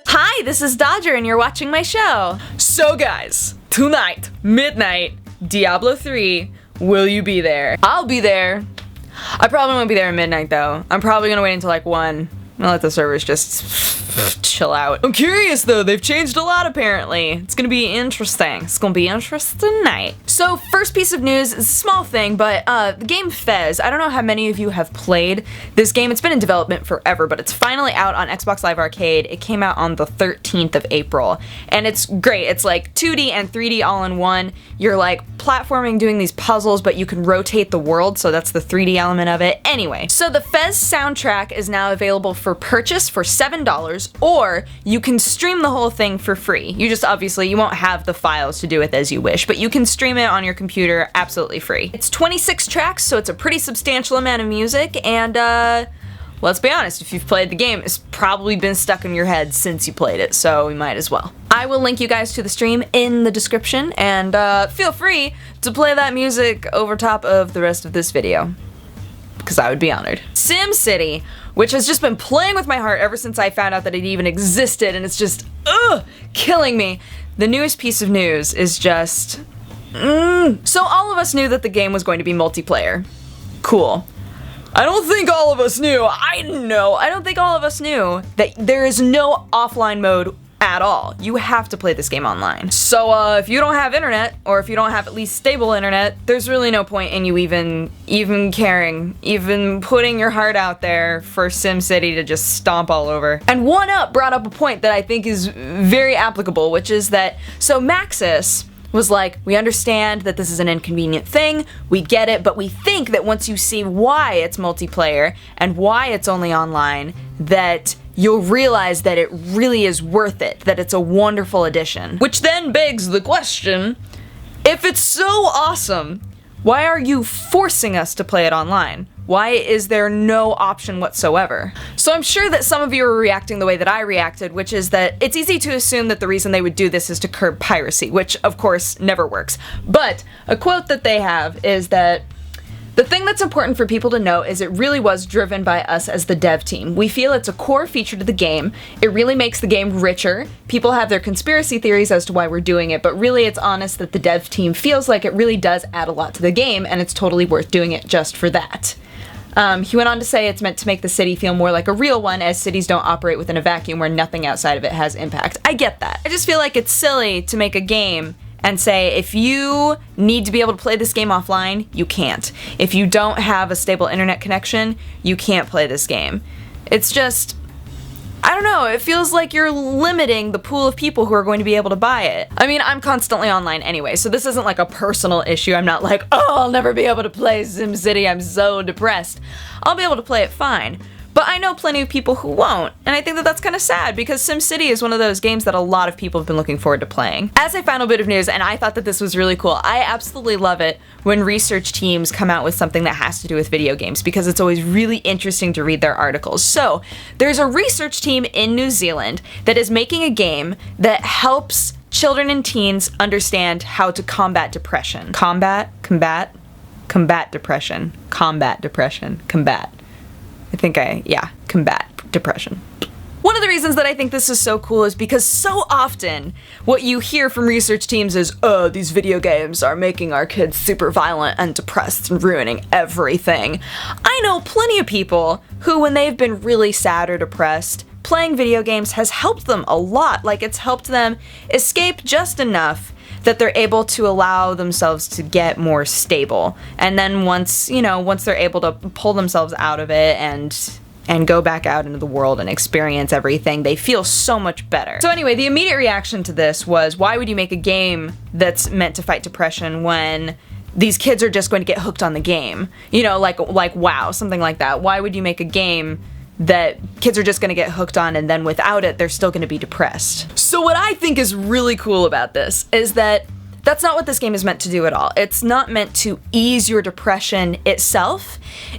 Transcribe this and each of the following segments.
Hi, this is Dodger and you're watching my show. So guys, tonight, midnight, Diablo 3, will you be there? I'll be there. I probably won't be there at midnight though. I'm probably gonna wait until like 1. I'll let the servers just chill out. I'm curious though, they've changed a lot apparently. It's gonna be interesting. It's gonna be interesting night. So first piece of news is a small thing, but the game NEWZ, I don't know how many of you have played this game. It's been in development forever, but it's finally out on Xbox Live Arcade. It came out on the 13th of April, and it's great. It's like 2D and 3D all in one. You're like platforming, doing these puzzles, but you can rotate the world, so that's the 3D element of it. Anyway, so the NEWZ soundtrack is now available for purchase for $7, or you can stream the whole thing for free. You just obviously, you won't have the files to do with as you wish, but you can stream it on your computer absolutely free. It's 26 tracks, so it's a pretty substantial amount of music, and let's be honest, if you've played the game, it's probably been stuck in your head since you played it, so we might as well. I will link you guys to the stream in the description, and feel free to play that music over top of the rest of this video, because I would be honored. SimCity, which has just been playing with my heart ever since I found out that it even existed, and it's just, killing me. The newest piece of news is just, So all of us knew that the game was going to be multiplayer. Cool. I don't think all of us knew. I don't think all of us knew that there is no offline mode at all. You have to play this game online. So if you don't have internet, or if you don't have at least stable internet, there's really no point in you even caring, even putting your heart out there for SimCity to just stomp all over. And 1UP brought up a point that I think is very applicable, which is that, so Maxis was like, we understand that this is an inconvenient thing, we get it, but we think that once you see why it's multiplayer and why it's only online, that you'll realize that it really is worth it, that it's a wonderful addition. Which then begs the question, if it's so awesome, why are you forcing us to play it online? Why is there no option whatsoever? So I'm sure that some of you are reacting the way that I reacted, which is that it's easy to assume that the reason they would do this is to curb piracy, which of course never works. But a quote that they have is that the thing that's important for people to know is it really was driven by us as the dev team. We feel it's a core feature to the game. It really makes the game richer. People have their conspiracy theories as to why we're doing it, but really it's honest that the dev team feels like it really does add a lot to the game, and it's totally worth doing it just for that. He went on to say it's meant to make the city feel more like a real one, as cities don't operate within a vacuum where nothing outside of it has impact. I get that. I just feel like it's silly to make a game and say, if you need to be able to play this game offline, you can't. If you don't have a stable internet connection, you can't play this game. It's just, I don't know, it feels like you're limiting the pool of people who are going to be able to buy it. I mean, I'm constantly online anyway, so this isn't like a personal issue. I'm not like, oh, I'll never be able to play SimCity, I'm so depressed. I'll be able to play it fine. But I know plenty of people who won't, and I think that that's kind of sad, because SimCity is one of those games that a lot of people have been looking forward to playing. As a final bit of news, and I thought that this was really cool, I absolutely love it when research teams come out with something that has to do with video games, because it's always really interesting to read their articles. So, there's a research team in New Zealand that is making a game that helps children and teens understand how to combat depression. Combat depression. Combat depression. One of the reasons that I think this is so cool is because so often what you hear from research teams is, oh, these video games are making our kids super violent and depressed and ruining everything. I know plenty of people who, when they've been really sad or depressed, playing video games has helped them a lot. Like, it's helped them escape just enough that they're able to allow themselves to get more stable. And then once they're able to pull themselves out of it and go back out into the world and experience everything, they feel so much better. So anyway, the immediate reaction to this was, why would you make a game that's meant to fight depression when these kids are just going to get hooked on the game? You know, like WoW, something like that. Why would you make a game that kids are just gonna get hooked on, and then without it, they're still gonna be depressed? So what I think is really cool about this is that that's not what this game is meant to do at all. It's not meant to ease your depression itself.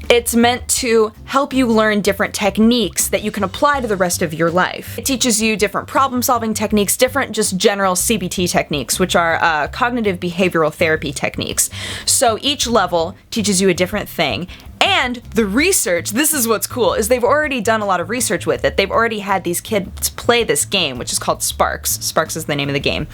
It's meant to help you learn different techniques that you can apply to the rest of your life. It teaches you different problem-solving techniques, different just general CBT techniques, which are cognitive behavioral therapy techniques. So each level teaches you a different thing, and And the research, this is what's cool, is they've already done a lot of research with it. They've already had these kids play this game, which is called Sparks. Sparks is the name of the game.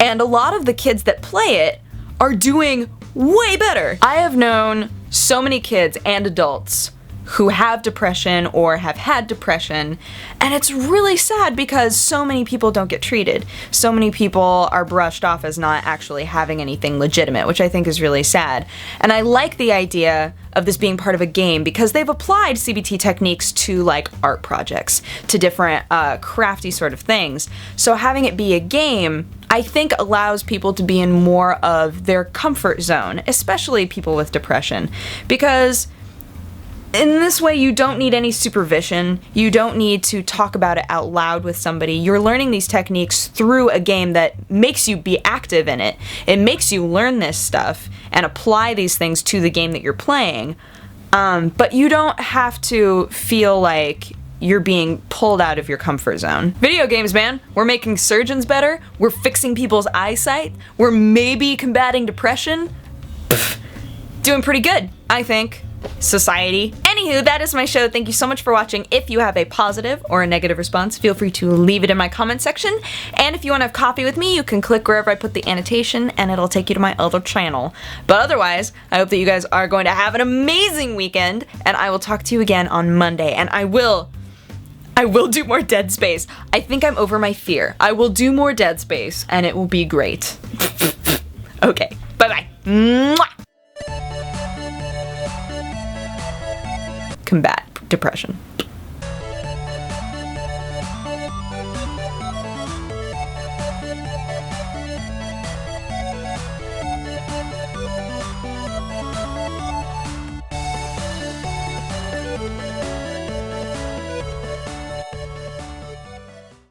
And a lot of the kids that play it are doing way better. I have known so many kids and adults who have depression or have had depression, and it's really sad because so many people don't get treated. So many people are brushed off as not actually having anything legitimate, which I think is really sad. And I like the idea of this being part of a game because they've applied CBT techniques to like art projects, to different crafty sort of things. So having it be a game, I think allows people to be in more of their comfort zone, especially people with depression, because in this way, you don't need any supervision. You don't need to talk about it out loud with somebody. You're learning these techniques through a game that makes you be active in it. It makes you learn this stuff and apply these things to the game that you're playing. But you don't have to feel like you're being pulled out of your comfort zone. Video games, man. We're making surgeons better. We're fixing people's eyesight. We're maybe combating depression. Doing pretty good, I think. Society. Anywho, that is my show. Thank you so much for watching. If you have a positive or a negative response, feel free to leave it in my comment section. And if you want to have coffee with me, you can click wherever I put the annotation and it'll take you to my other channel. But otherwise, I hope that you guys are going to have an amazing weekend, and I will talk to you again on Monday. And I will do more Dead Space. I think I'm over my fear. I will do more Dead Space and it will be great. Okay, bye-bye. Mwah! Combat depression.